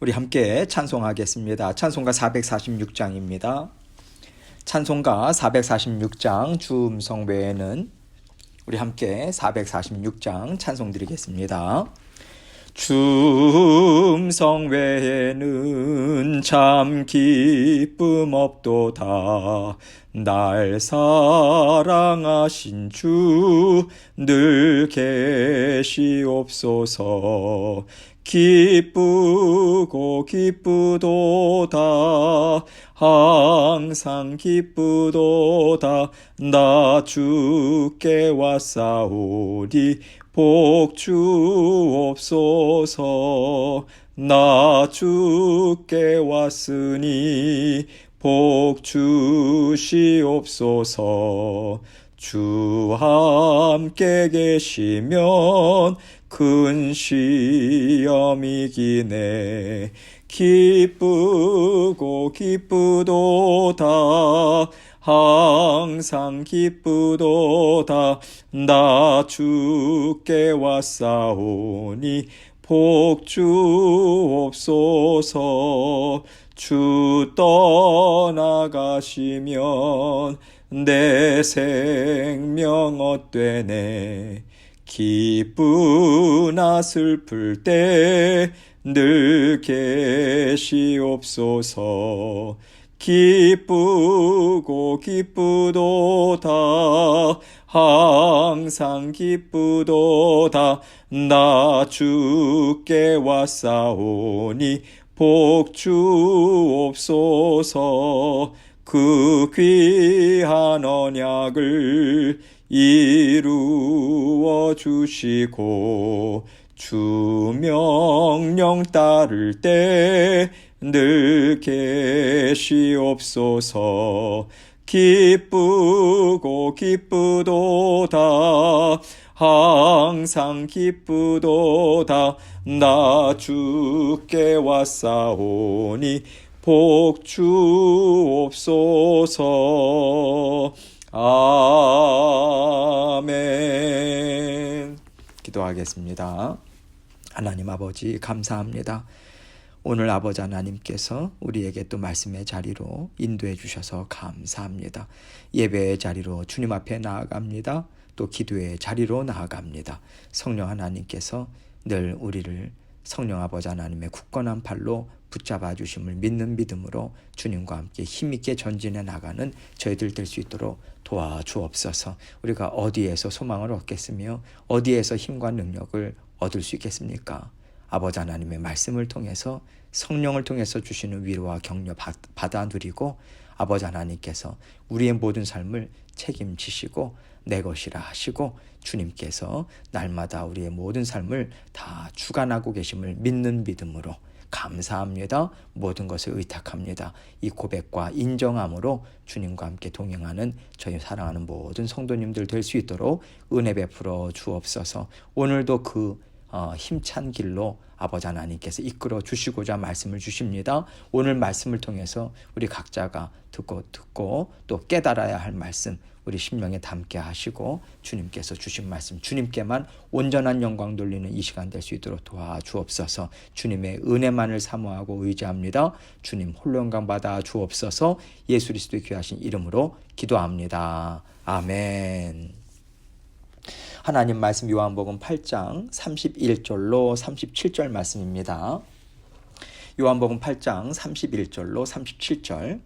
우리 함께 찬송하겠습니다. 찬송가 446장입니다. 찬송가 446장 주음성 외에는 우리 함께 446장 찬송 드리겠습니다. 주음성 외에는 참 기쁨 없도다. 날 사랑하신 주 늘 계시옵소서. 기쁘고 기쁘도다. 항상 기쁘도다. 나 주께 왔사오니 복 주옵소서. 나 주께 왔으니 복 주시옵소서. 주 함께 계시면 큰 시험이 기네. 기쁘고 기쁘도다. 항상 기쁘도다. 나 주께 왔사오니 복 주옵소서. 주 떠나가시면 내 생명 헛되네. 기쁘나 슬플 때 늘 계시옵소서. 기쁘고 기쁘도다. 항상 기쁘도다. 나 주께 왔사오니 복 주옵소서. 그 귀한 언약을 이루어 주시고 주 명령 따를 때 늘 계시옵소서. 기쁘고 기쁘도다. 항상 기쁘도다. 나 주께 왔사오니 복 주옵소서. 아멘. 기도하겠습니다. 하나님 아버지 감사합니다. 오늘 아버지 하나님께서 우리에게 또 말씀의 자리로 인도해 주셔서 감사합니다. 예배의 자리로 주님 앞에 나아갑니다. 또 기도의 자리로 나아갑니다. 성령 하나님께서 늘 우리를 성령 아버지 하나님의 굳건한 팔로 붙잡아 주심을 믿는 믿음으로 주님과 함께 힘있게 전진해 나가는 저희들 될 수 있도록 도와주옵소서. 우리가 어디에서 소망을 얻겠으며 어디에서 힘과 능력을 얻을 수 있겠습니까? 아버지 하나님의 말씀을 통해서 성령을 통해서 주시는 위로와 격려 받아 누리고 아버지 하나님께서 우리의 모든 삶을 책임지시고 내 것이라 하시고 주님께서 날마다 우리의 모든 삶을 다 주관하고 계심을 믿는 믿음으로 감사합니다. 모든 것을 의탁합니다. 이 고백과 인정함으로 주님과 함께 동행하는 저희 사랑하는 모든 성도님들 될 수 있도록 은혜 베풀어 주옵소서. 오늘도 그 힘찬 길로 아버지 하나님께서 이끌어 주시고자 말씀을 주십니다. 오늘 말씀을 통해서 우리 각자가 듣고 또 깨달아야 할 말씀 우리 심령에 담게 하시고 주님께서 주신 말씀 주님께만 온전한 영광 돌리는 이 시간 될 수 있도록 도와주옵소서. 주님의 은혜만을 사모하고 의지합니다. 주님 홀로 영광 받아 주옵소서. 예수 그리스도의 귀하신 이름으로 기도합니다. 아멘. 하나님 말씀 요한복음 8장 31절로 37절 말씀입니다. 요한복음 8장 31절로 37절.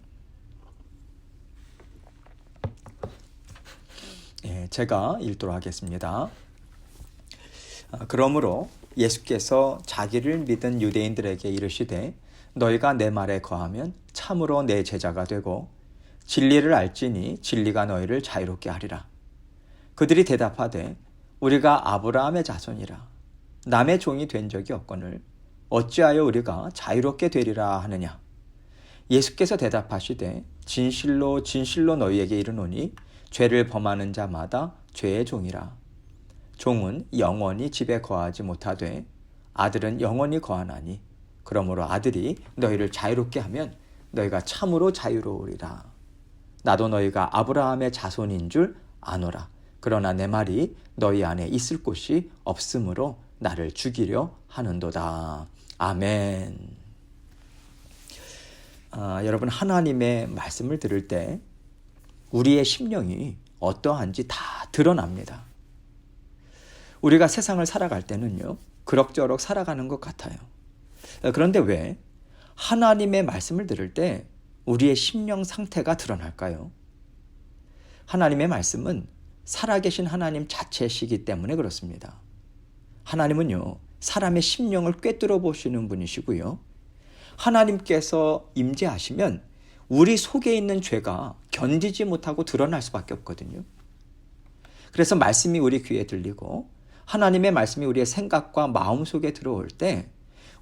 제가 읽도록 하겠습니다. 그러므로 예수께서 자기를 믿은 유대인들에게 이르시되 너희가 내 말에 거하면 참으로 내 제자가 되고 진리를 알지니 진리가 너희를 자유롭게 하리라. 그들이 대답하되 우리가 아브라함의 자손이라 남의 종이 된 적이 없거늘 어찌하여 우리가 자유롭게 되리라 하느냐. 예수께서 대답하시되 진실로 진실로 너희에게 이르노니 죄를 범하는 자마다 죄의 종이라. 종은 영원히 집에 거하지 못하되 아들은 영원히 거하나니 그러므로 아들이 너희를 자유롭게 하면 너희가 참으로 자유로우리라. 나도 너희가 아브라함의 자손인 줄 아노라. 그러나 내 말이 너희 안에 있을 곳이 없으므로 나를 죽이려 하는도다. 아멘. 여러분 하나님의 말씀을 들을 때 우리의 심령이 어떠한지 다 드러납니다. 우리가 세상을 살아갈 때는요, 그럭저럭 살아가는 것 같아요. 그런데 왜 하나님의 말씀을 들을 때 우리의 심령 상태가 드러날까요? 하나님의 말씀은 살아계신 하나님 자체시기 때문에 그렇습니다. 하나님은요, 사람의 심령을 꿰뚫어 보시는 분이시고요. 하나님께서 임재하시면 우리 속에 있는 죄가 견디지 못하고 드러날 수밖에 없거든요. 그래서 말씀이 우리 귀에 들리고 하나님의 말씀이 우리의 생각과 마음 속에 들어올 때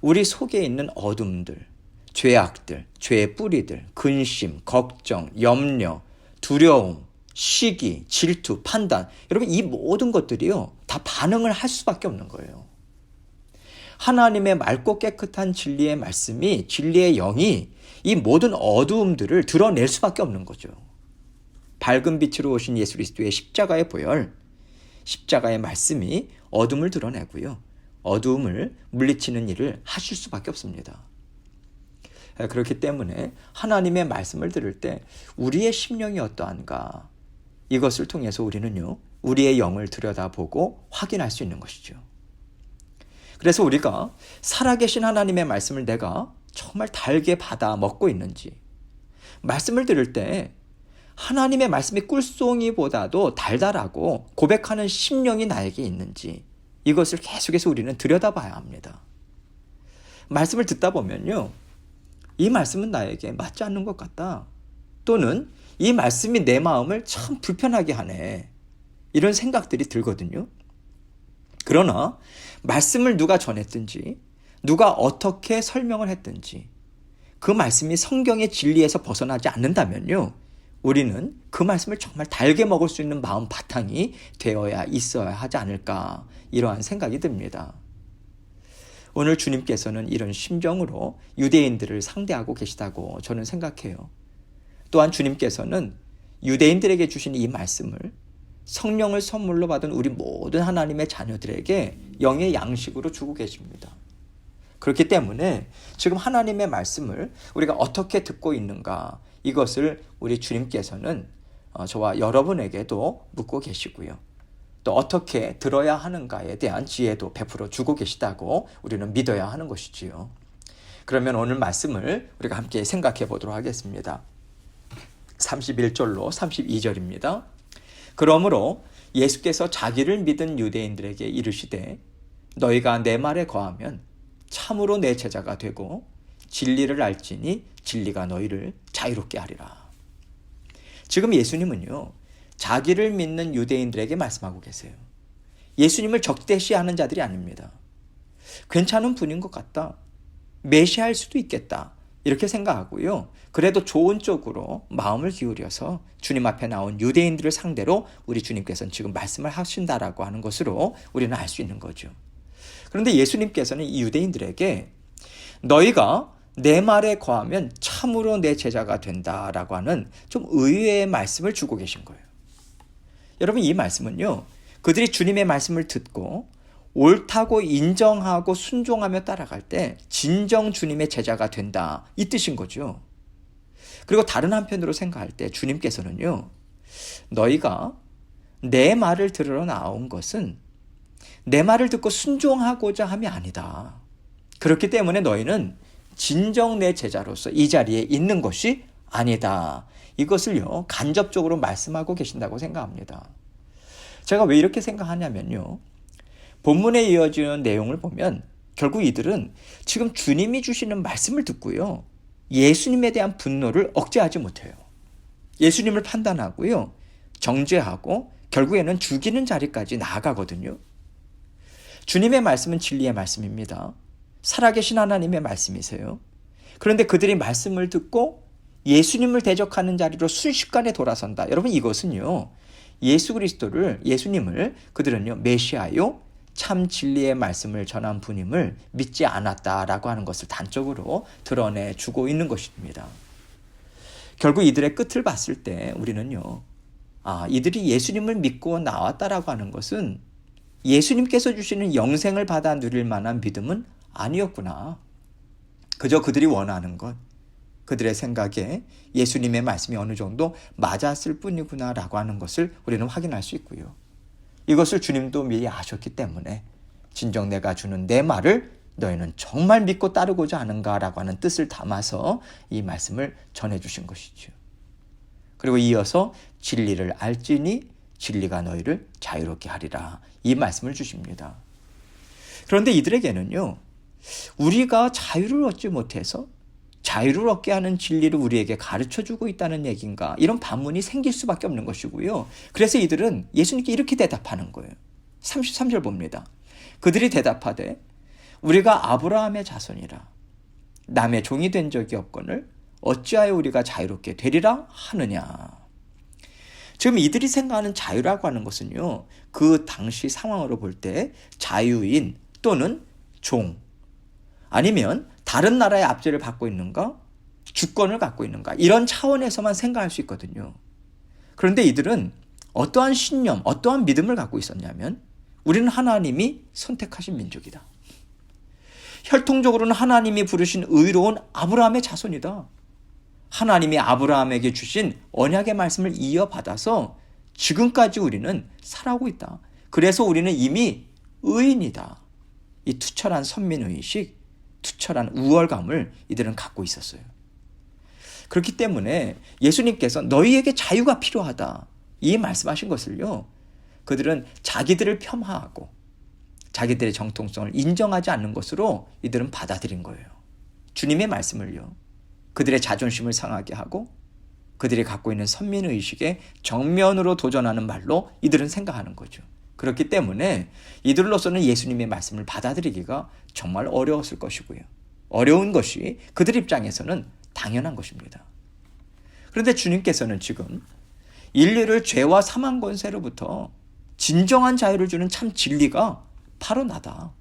우리 속에 있는 어둠들, 죄악들, 죄의 뿌리들, 근심, 걱정, 염려, 두려움, 시기, 질투, 판단, 여러분 이 모든 것들이요 다 반응을 할 수밖에 없는 거예요. 하나님의 맑고 깨끗한 진리의 말씀이, 진리의 영이 이 모든 어두움들을 드러낼 수밖에 없는 거죠. 밝은 빛으로 오신 예수 그리스도의 십자가의 보혈, 십자가의 말씀이 어둠을 드러내고요, 어두움을 물리치는 일을 하실 수밖에 없습니다. 그렇기 때문에 하나님의 말씀을 들을 때 우리의 심령이 어떠한가, 이것을 통해서 우리는요, 우리의 영을 들여다보고 확인할 수 있는 것이죠. 그래서 우리가 살아계신 하나님의 말씀을 내가 정말 달게 받아 먹고 있는지, 말씀을 들을 때 하나님의 말씀이 꿀송이보다도 달달하고 고백하는 심령이 나에게 있는지, 이것을 계속해서 우리는 들여다봐야 합니다. 말씀을 듣다 보면요, 이 말씀은 나에게 맞지 않는 것 같다, 또는 이 말씀이 내 마음을 참 불편하게 하네, 이런 생각들이 들거든요. 그러나 말씀을 누가 전했든지, 누가 어떻게 설명을 했든지 그 말씀이 성경의 진리에서 벗어나지 않는다면요, 우리는 그 말씀을 정말 달게 먹을 수 있는 마음 바탕이 되어야 있어야 하지 않을까, 이러한 생각이 듭니다. 오늘 주님께서는 이런 심정으로 유대인들을 상대하고 계시다고 저는 생각해요. 또한 주님께서는 유대인들에게 주신 이 말씀을 성령을 선물로 받은 우리 모든 하나님의 자녀들에게 영의 양식으로 주고 계십니다. 그렇기 때문에 지금 하나님의 말씀을 우리가 어떻게 듣고 있는가, 이것을 우리 주님께서는 저와 여러분에게도 묻고 계시고요, 또 어떻게 들어야 하는가에 대한 지혜도 베풀어 주고 계시다고 우리는 믿어야 하는 것이지요. 그러면 오늘 말씀을 우리가 함께 생각해 보도록 하겠습니다. 31절로 32절입니다. 그러므로 예수께서 자기를 믿은 유대인들에게 이르시되 너희가 내 말에 거하면 참으로 내 제자가 되고 진리를 알지니 진리가 너희를 자유롭게 하리라. 지금 예수님은요, 자기를 믿는 유대인들에게 말씀하고 계세요. 예수님을 적대시하는 자들이 아닙니다. 괜찮은 분인 것 같다, 메시아일 수도 있겠다, 이렇게 생각하고요, 그래도 좋은 쪽으로 마음을 기울여서 주님 앞에 나온 유대인들을 상대로 우리 주님께서는 지금 말씀을 하신다라고 하는 것으로 우리는 알 수 있는 거죠. 그런데 예수님께서는 이 유대인들에게 너희가 내 말에 거하면 참으로 내 제자가 된다라고 하는 좀 의외의 말씀을 주고 계신 거예요. 여러분, 이 말씀은요, 그들이 주님의 말씀을 듣고 옳다고 인정하고 순종하며 따라갈 때 진정 주님의 제자가 된다, 이 뜻인 거죠. 그리고 다른 한편으로 생각할 때 주님께서는요, 너희가 내 말을 들으러 나온 것은 내 말을 듣고 순종하고자 함이 아니다. 그렇기 때문에 너희는 진정 내 제자로서 이 자리에 있는 것이 아니다. 이것을요, 간접적으로 말씀하고 계신다고 생각합니다. 제가 왜 이렇게 생각하냐면요, 본문에 이어지는 내용을 보면 결국 이들은 지금 주님이 주시는 말씀을 듣고요, 예수님에 대한 분노를 억제하지 못해요. 예수님을 판단하고요, 정죄하고 결국에는 죽이는 자리까지 나아가거든요. 주님의 말씀은 진리의 말씀입니다. 살아계신 하나님의 말씀이세요. 그런데 그들이 말씀을 듣고 예수님을 대적하는 자리로 순식간에 돌아선다. 여러분, 이것은요, 예수 그리스도를, 예수님을 그들은요, 메시아요, 참 진리의 말씀을 전한 분임을 믿지 않았다라고 하는 것을 단적으로 드러내주고 있는 것입니다. 결국 이들의 끝을 봤을 때 우리는요, 이들이 예수님을 믿고 나왔다라고 하는 것은 예수님께서 주시는 영생을 받아 누릴 만한 믿음은 아니었구나. 그저 그들이 원하는 것, 그들의 생각에 예수님의 말씀이 어느 정도 맞았을 뿐이구나라고 하는 것을 우리는 확인할 수 있고요. 이것을 주님도 미리 아셨기 때문에 진정 내가 주는 내 말을 너희는 정말 믿고 따르고자 하는가라고 하는 뜻을 담아서 이 말씀을 전해주신 것이죠. 그리고 이어서 진리를 알지니 진리가 너희를 자유롭게 하리라, 이 말씀을 주십니다. 그런데 이들에게는요, 우리가 자유를 얻지 못해서 자유를 얻게 하는 진리를 우리에게 가르쳐주고 있다는 얘기인가, 이런 반문이 생길 수밖에 없는 것이고요. 그래서 이들은 예수님께 이렇게 대답하는 거예요. 33절 봅니다. 그들이 대답하되 우리가 아브라함의 자손이라 남의 종이 된 적이 없거늘 어찌하여 우리가 자유롭게 되리라 하느냐. 지금 이들이 생각하는 자유라고 하는 것은요, 그 당시 상황으로 볼 때 자유인 또는 종, 아니면 다른 나라의 압제를 받고 있는가, 주권을 갖고 있는가, 이런 차원에서만 생각할 수 있거든요. 그런데 이들은 어떠한 신념, 어떠한 믿음을 갖고 있었냐면, 우리는 하나님이 선택하신 민족이다. 혈통적으로는 하나님이 부르신 의로운 아브라함의 자손이다. 하나님이 아브라함에게 주신 언약의 말씀을 이어받아서 지금까지 우리는 살아오고 있다. 그래서 우리는 이미 의인이다. 이 투철한 선민의식, 투철한 우월감을 이들은 갖고 있었어요. 그렇기 때문에 예수님께서 너희에게 자유가 필요하다, 이 말씀하신 것을요, 그들은 자기들을 폄하하고 자기들의 정통성을 인정하지 않는 것으로 이들은 받아들인 거예요. 주님의 말씀을요, 그들의 자존심을 상하게 하고 그들이 갖고 있는 선민의식에 정면으로 도전하는 말로 이들은 생각하는 거죠. 그렇기 때문에 이들로서는 예수님의 말씀을 받아들이기가 정말 어려웠을 것이고요. 어려운 것이 그들 입장에서는 당연한 것입니다. 그런데 주님께서는 지금 인류를 죄와 사망 권세로부터 진정한 자유를 주는 참 진리가 바로 나다,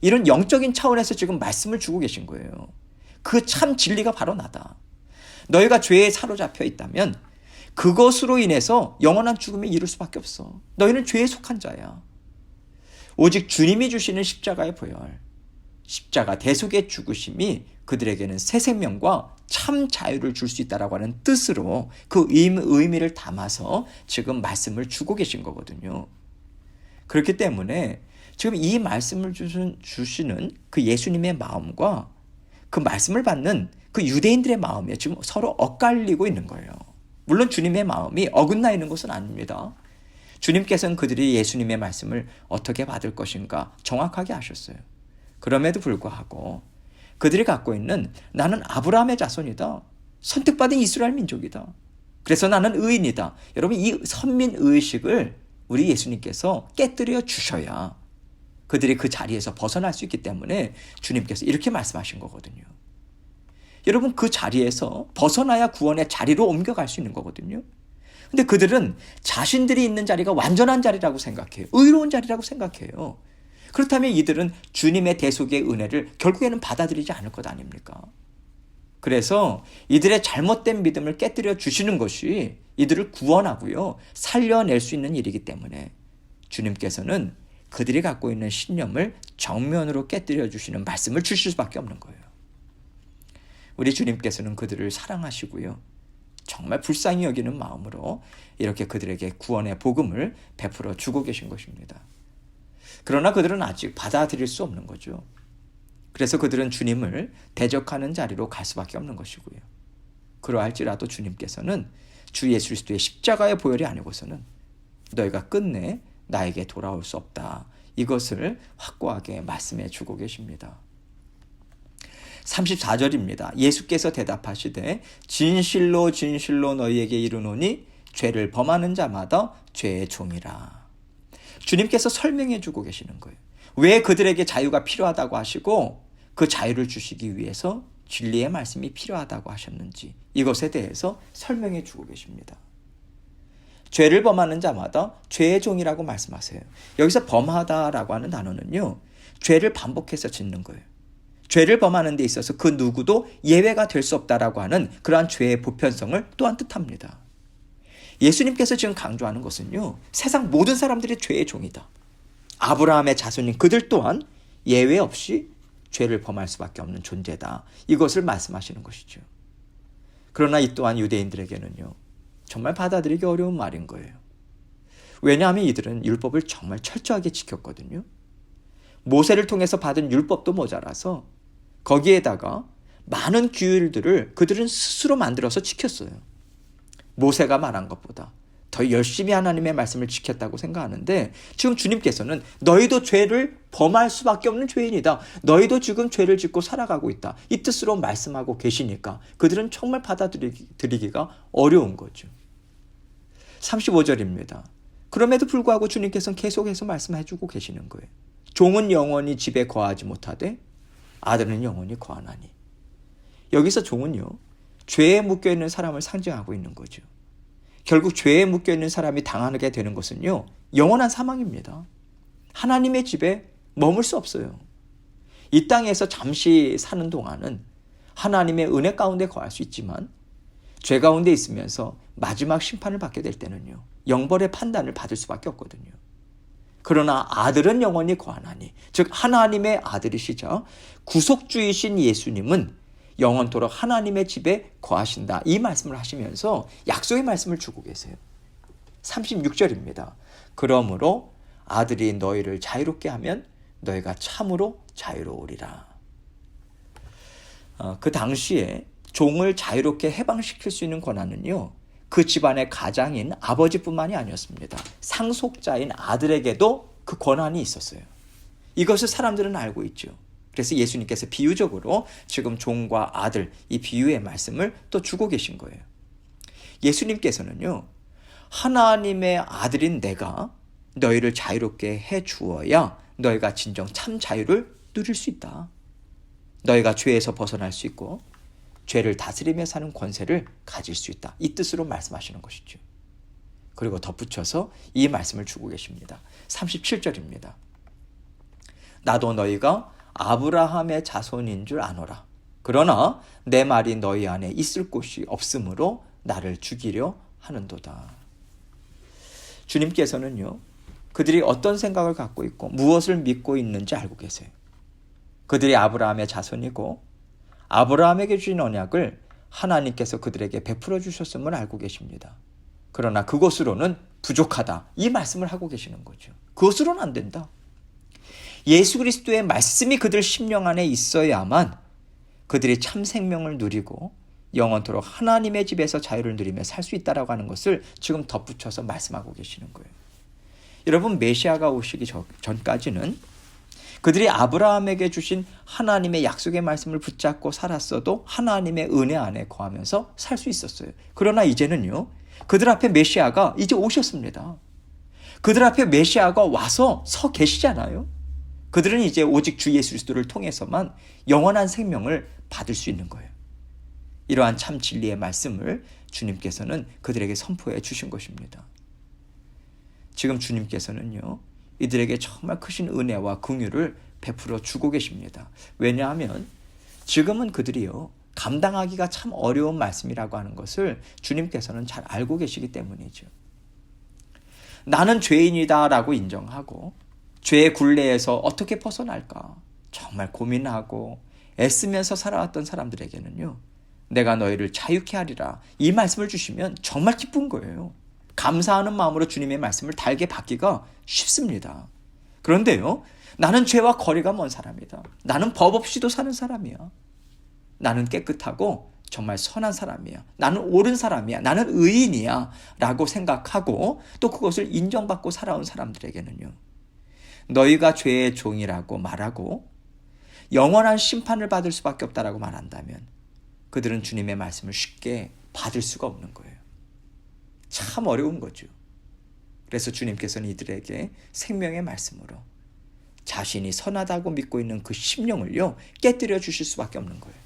이런 영적인 차원에서 지금 말씀을 주고 계신 거예요. 그 참 진리가 바로 나다. 너희가 죄에 사로잡혀 있다면 그것으로 인해서 영원한 죽음에 이를 수밖에 없어. 너희는 죄에 속한 자야. 오직 주님이 주시는 십자가의 보혈, 십자가 대속의 죽으심이 그들에게는 새 생명과 참 자유를 줄 수 있다라고 하는 뜻으로 그 의미를 담아서 지금 말씀을 주고 계신 거거든요. 그렇기 때문에 지금 이 말씀을 주시는 그 예수님의 마음과 그 말씀을 받는 그 유대인들의 마음이 지금 서로 엇갈리고 있는 거예요. 물론 주님의 마음이 어긋나 있는 것은 아닙니다. 주님께서는 그들이 예수님의 말씀을 어떻게 받을 것인가 정확하게 아셨어요. 그럼에도 불구하고 그들이 갖고 있는 나는 아브라함의 자손이다, 선택받은 이스라엘 민족이다, 그래서 나는 의인이다, 여러분 이 선민의식을 우리 예수님께서 깨뜨려 주셔야 그들이 그 자리에서 벗어날 수 있기 때문에 주님께서 이렇게 말씀하신 거거든요. 여러분 그 자리에서 벗어나야 구원의 자리로 옮겨갈 수 있는 거거든요. 근데 그들은 자신들이 있는 자리가 완전한 자리라고 생각해요. 의로운 자리라고 생각해요. 그렇다면 이들은 주님의 대속의 은혜를 결국에는 받아들이지 않을 것 아닙니까? 그래서 이들의 잘못된 믿음을 깨뜨려 주시는 것이 이들을 구원하고요, 살려낼 수 있는 일이기 때문에 주님께서는 그들이 갖고 있는 신념을 정면으로 깨뜨려 주시는 말씀을 주실 수밖에 없는 거예요. 우리 주님께서는 그들을 사랑하시고요, 정말 불쌍히 여기는 마음으로 이렇게 그들에게 구원의 복음을 베풀어 주고 계신 것입니다. 그러나 그들은 아직 받아들일 수 없는 거죠. 그래서 그들은 주님을 대적하는 자리로 갈 수밖에 없는 것이고요. 그러할지라도 주님께서는 주 예수 그리스도의 십자가의 보혈이 아니고서는 너희가 끝내 나에게 돌아올 수 없다, 이것을 확고하게 말씀해 주고 계십니다. 34절입니다. 예수께서 대답하시되 진실로 진실로 너희에게 이르노니 죄를 범하는 자마다 죄의 종이라. 주님께서 설명해 주고 계시는 거예요. 왜 그들에게 자유가 필요하다고 하시고 그 자유를 주시기 위해서 진리의 말씀이 필요하다고 하셨는지 이것에 대해서 설명해 주고 계십니다. 죄를 범하는 자마다 죄의 종이라고 말씀하세요. 여기서 범하다라고 하는 단어는요, 죄를 반복해서 짓는 거예요. 죄를 범하는 데 있어서 그 누구도 예외가 될 수 없다라고 하는 그러한 죄의 보편성을 또한 뜻합니다. 예수님께서 지금 강조하는 것은요, 세상 모든 사람들이 죄의 종이다. 아브라함의 자손인 그들 또한 예외 없이 죄를 범할 수밖에 없는 존재다. 이것을 말씀하시는 것이죠. 그러나 이 또한 유대인들에게는요, 정말 받아들이기 어려운 말인 거예요. 왜냐하면 이들은 율법을 정말 철저하게 지켰거든요. 모세를 통해서 받은 율법도 모자라서 거기에다가 많은 규율들을 그들은 스스로 만들어서 지켰어요. 모세가 말한 것보다 더 열심히 하나님의 말씀을 지켰다고 생각하는데, 지금 주님께서는 너희도 죄를 범할 수밖에 없는 죄인이다, 너희도 지금 죄를 짓고 살아가고 있다, 이 뜻으로 말씀하고 계시니까 그들은 정말 받아들이기가 어려운 거죠. 35절입니다. 그럼에도 불구하고 주님께서는 계속해서 말씀해주고 계시는 거예요. 종은 영원히 집에 거하지 못하되 아들은 영원히 거하나니. 여기서 종은요, 죄에 묶여있는 사람을 상징하고 있는 거죠. 결국 죄에 묶여있는 사람이 당하게 되는 것은요, 영원한 사망입니다. 하나님의 집에 머물 수 없어요. 이 땅에서 잠시 사는 동안은 하나님의 은혜 가운데 거할 수 있지만, 죄 가운데 있으면서 마지막 심판을 받게 될 때는요, 영벌의 판단을 받을 수밖에 없거든요. 그러나 아들은 영원히 거하나니, 즉 하나님의 아들이시자 구속주이신 예수님은 영원토록 하나님의 집에 거하신다, 이 말씀을 하시면서 약속의 말씀을 주고 계세요. 36절입니다. 그러므로 아들이 너희를 자유롭게 하면 너희가 참으로 자유로우리라. 그 당시에 종을 자유롭게 해방시킬 수 있는 권한은요, 그 집안의 가장인 아버지뿐만이 아니었습니다. 상속자인 아들에게도 그 권한이 있었어요. 이것을 사람들은 알고 있죠. 그래서 예수님께서 비유적으로 지금 종과 아들, 이 비유의 말씀을 또 주고 계신 거예요. 예수님께서는요, 하나님의 아들인 내가 너희를 자유롭게 해 주어야 너희가 진정 참 자유를 누릴 수 있다. 너희가 죄에서 벗어날 수 있고 죄를 다스리며 사는 권세를 가질 수 있다, 이 뜻으로 말씀하시는 것이죠. 그리고 덧붙여서 이 말씀을 주고 계십니다. 37절입니다. 나도 너희가 아브라함의 자손인 줄 아노라. 그러나 내 말이 너희 안에 있을 곳이 없으므로 나를 죽이려 하는도다. 주님께서는요, 그들이 어떤 생각을 갖고 있고 무엇을 믿고 있는지 알고 계세요. 그들이 아브라함의 자손이고 아브라함에게 주신 언약을 하나님께서 그들에게 베풀어 주셨음을 알고 계십니다. 그러나 그것으로는 부족하다, 이 말씀을 하고 계시는 거죠. 그것으로는 안 된다. 예수 그리스도의 말씀이 그들 심령 안에 있어야만 그들이 참 생명을 누리고 영원토록 하나님의 집에서 자유를 누리며 살 수 있다라고 하는 것을 지금 덧붙여서 말씀하고 계시는 거예요. 여러분, 메시아가 오시기 전까지는 그들이 아브라함에게 주신 하나님의 약속의 말씀을 붙잡고 살았어도 하나님의 은혜 안에 거하면서 살 수 있었어요. 그러나 이제는요, 그들 앞에 메시아가 이제 오셨습니다. 그들 앞에 메시아가 와서 서 계시잖아요. 그들은 이제 오직 주 예수 그리스도를 통해서만 영원한 생명을 받을 수 있는 거예요. 이러한 참 진리의 말씀을 주님께서는 그들에게 선포해 주신 것입니다. 지금 주님께서는요, 이들에게 정말 크신 은혜와 긍휼을 베풀어 주고 계십니다. 왜냐하면 지금은 그들이요, 감당하기가 참 어려운 말씀이라고 하는 것을 주님께서는 잘 알고 계시기 때문이죠. 나는 죄인이다 라고 인정하고 죄의 굴레에서 어떻게 벗어날까 정말 고민하고 애쓰면서 살아왔던 사람들에게는요, 내가 너희를 자유케 하리라, 이 말씀을 주시면 정말 기쁜 거예요. 감사하는 마음으로 주님의 말씀을 달게 받기가 쉽습니다. 그런데요, 나는 죄와 거리가 먼 사람이다, 나는 법 없이도 사는 사람이야, 나는 깨끗하고 정말 선한 사람이야, 나는 옳은 사람이야, 나는 의인이야 라고 생각하고 또 그것을 인정받고 살아온 사람들에게는요, 너희가 죄의 종이라고 말하고 영원한 심판을 받을 수밖에 없다라고 말한다면 그들은 주님의 말씀을 쉽게 받을 수가 없는 거예요. 참 어려운 거죠. 그래서 주님께서는 이들에게 생명의 말씀으로 자신이 선하다고 믿고 있는 그 심령을요, 깨뜨려 주실 수밖에 없는 거예요.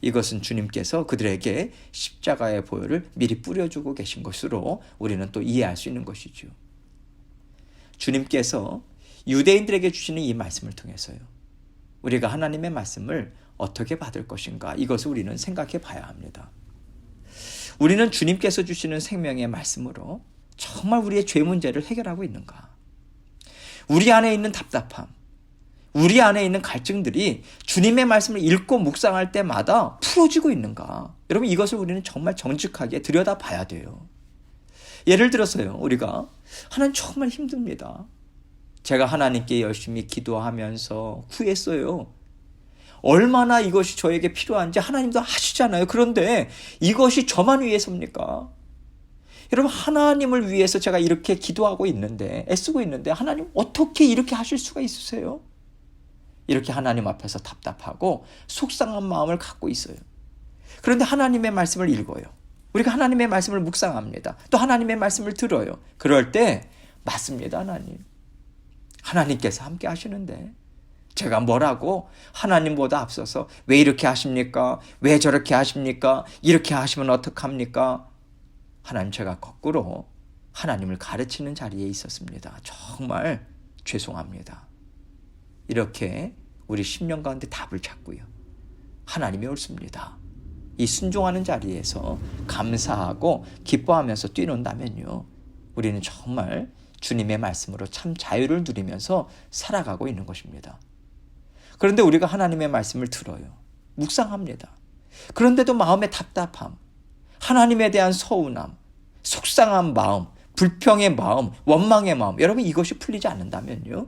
이것은 주님께서 그들에게 십자가의 보혈을 미리 뿌려주고 계신 것으로 우리는 또 이해할 수 있는 것이죠. 주님께서 유대인들에게 주시는 이 말씀을 통해서요, 우리가 하나님의 말씀을 어떻게 받을 것인가, 이것을 우리는 생각해 봐야 합니다. 우리는 주님께서 주시는 생명의 말씀으로 정말 우리의 죄 문제를 해결하고 있는가? 우리 안에 있는 답답함, 우리 안에 있는 갈증들이 주님의 말씀을 읽고 묵상할 때마다 풀어지고 있는가? 여러분, 이것을 우리는 정말 정직하게 들여다봐야 돼요. 예를 들어서요, 우리가 하나님 정말 힘듭니다. 제가 하나님께 열심히 기도하면서 구했어요. 얼마나 이것이 저에게 필요한지 하나님도 아시잖아요. 그런데 이것이 저만 위해서입니까? 여러분, 하나님을 위해서 제가 이렇게 기도하고 있는데, 애쓰고 있는데 하나님 어떻게 이렇게 하실 수가 있으세요? 이렇게 하나님 앞에서 답답하고 속상한 마음을 갖고 있어요. 그런데 하나님의 말씀을 읽어요. 우리가 하나님의 말씀을 묵상합니다. 또 하나님의 말씀을 들어요. 그럴 때 맞습니다, 하나님. 하나님께서 함께 하시는데 제가 뭐라고 하나님보다 앞서서 왜 이렇게 하십니까? 왜 저렇게 하십니까? 이렇게 하시면 어떡합니까? 하나님, 제가 거꾸로 하나님을 가르치는 자리에 있었습니다. 정말 죄송합니다. 이렇게 우리 심령 가운데 답을 찾고요. 하나님이 옳습니다. 이 순종하는 자리에서 감사하고 기뻐하면서 뛰는다면요, 우리는 정말 주님의 말씀으로 참 자유를 누리면서 살아가고 있는 것입니다. 그런데 우리가 하나님의 말씀을 들어요. 묵상합니다. 그런데도 마음의 답답함, 하나님에 대한 서운함, 속상한 마음, 불평의 마음, 원망의 마음, 여러분, 이것이 풀리지 않는다면요,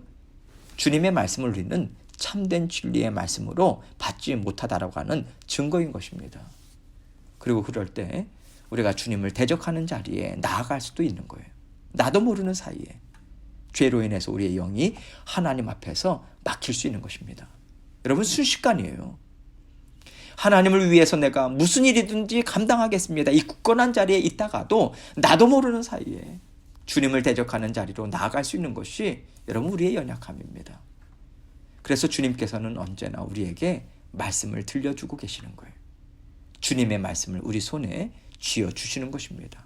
주님의 말씀을 우리는 참된 진리의 말씀으로 받지 못하다라고 하는 증거인 것입니다. 그리고 그럴 때 우리가 주님을 대적하는 자리에 나아갈 수도 있는 거예요. 나도 모르는 사이에 죄로 인해서 우리의 영이 하나님 앞에서 막힐 수 있는 것입니다. 여러분, 순식간이에요. 하나님을 위해서 내가 무슨 일이든지 감당하겠습니다, 이 굳건한 자리에 있다가도 나도 모르는 사이에 주님을 대적하는 자리로 나아갈 수 있는 것이 여러분, 우리의 연약함입니다. 그래서 주님께서는 언제나 우리에게 말씀을 들려주고 계시는 거예요. 주님의 말씀을 우리 손에 쥐어주시는 것입니다.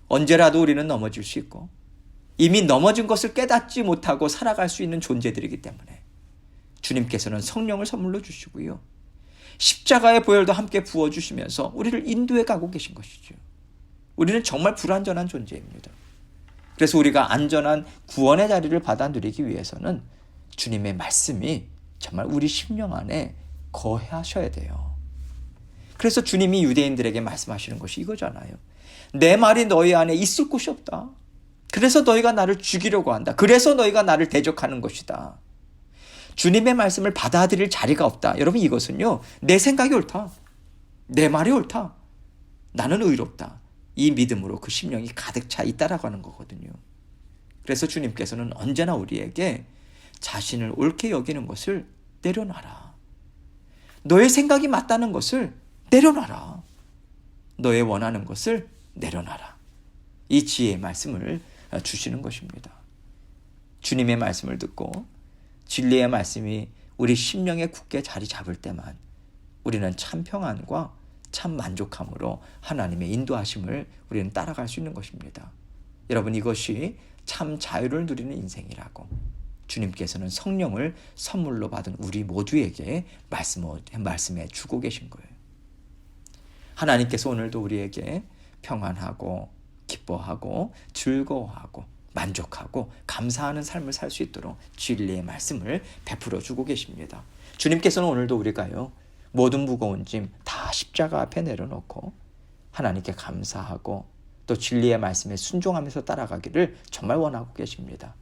언제라도 우리는 넘어질 수 있고 이미 넘어진 것을 깨닫지 못하고 살아갈 수 있는 존재들이기 때문에 주님께서는 성령을 선물로 주시고요, 십자가의 보혈도 함께 부어주시면서 우리를 인도해 가고 계신 것이죠. 우리는 정말 불완전한 존재입니다. 그래서 우리가 안전한 구원의 자리를 받아 누리기 위해서는 주님의 말씀이 정말 우리 심령 안에 거하셔야 돼요. 그래서 주님이 유대인들에게 말씀하시는 것이 이거잖아요. 내 말이 너희 안에 있을 곳이 없다. 그래서 너희가 나를 죽이려고 한다. 그래서 너희가 나를 대적하는 것이다. 주님의 말씀을 받아들일 자리가 없다. 여러분, 이것은요, 내 생각이 옳다, 내 말이 옳다, 나는 의롭다, 이 믿음으로 그 심령이 가득 차 있다라고 하는 거거든요. 그래서 주님께서는 언제나 우리에게 자신을 옳게 여기는 것을 내려놔라. 너의 생각이 맞다는 것을 내려놔라. 너의 원하는 것을 내려놔라. 이 지혜의 말씀을 주시는 것입니다. 주님의 말씀을 듣고 진리의 말씀이 우리 심령에 굳게 자리 잡을 때만 우리는 참 평안과 참 만족함으로 하나님의 인도하심을 우리는 따라갈 수 있는 것입니다. 여러분, 이것이 참 자유를 누리는 인생이라고 주님께서는 성령을 선물로 받은 우리 모두에게 말씀해 주고 계신 거예요. 하나님께서 오늘도 우리에게 평안하고 기뻐하고 즐거워하고 만족하고 감사하는 삶을 살 수 있도록 진리의 말씀을 베풀어 주고 계십니다. 주님께서는 오늘도 우리가요, 모든 무거운 짐 다 십자가 앞에 내려놓고 하나님께 감사하고 또 진리의 말씀에 순종하면서 따라가기를 정말 원하고 계십니다.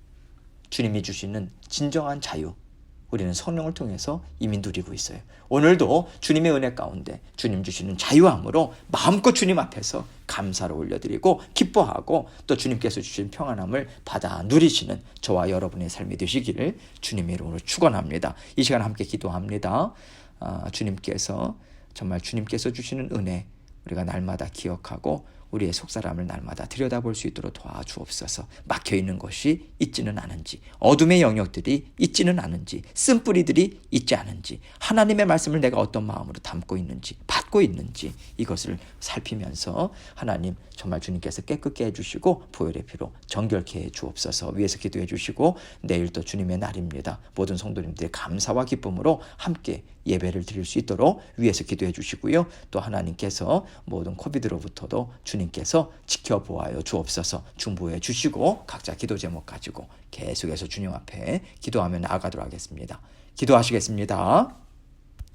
주님이 주시는 진정한 자유, 우리는 성령을 통해서 이미 누리고 있어요. 오늘도 주님의 은혜 가운데 주님 주시는 자유함으로 마음껏 주님 앞에서 감사를 올려드리고 기뻐하고 또 주님께서 주신 평안함을 받아 누리시는 저와 여러분의 삶이 되시기를 주님의 이름으로 축원합니다. 이 시간 함께 기도합니다. 주님께서 정말 주님께서 주시는 은혜 우리가 날마다 기억하고 우리의 속사람을 날마다 들여다볼 수 있도록 도와주옵소서. 막혀있는 것이 있지는 않은지, 어둠의 영역들이 있지는 않은지, 쓴뿌리들이 있지 않은지, 하나님의 말씀을 내가 어떤 마음으로 담고 있는지 받고 찾고 있는지 이것을 살피면서 하나님 정말 주님께서 깨끗게 해주시고 보혈의 피로 정결케 해 주옵소서. 위에서 기도해 주시고 내일 또 주님의 날입니다. 모든 성도님들의 감사와 기쁨으로 함께 예배를 드릴 수 있도록 위에서 기도해 주시고요. 또 하나님께서 모든 코비드로부터도 주님께서 지켜보아요 주옵소서. 중보해 주시고 각자 기도 제목 가지고 계속해서 주님 앞에 기도하며 나아가도록 하겠습니다. 기도하시겠습니다.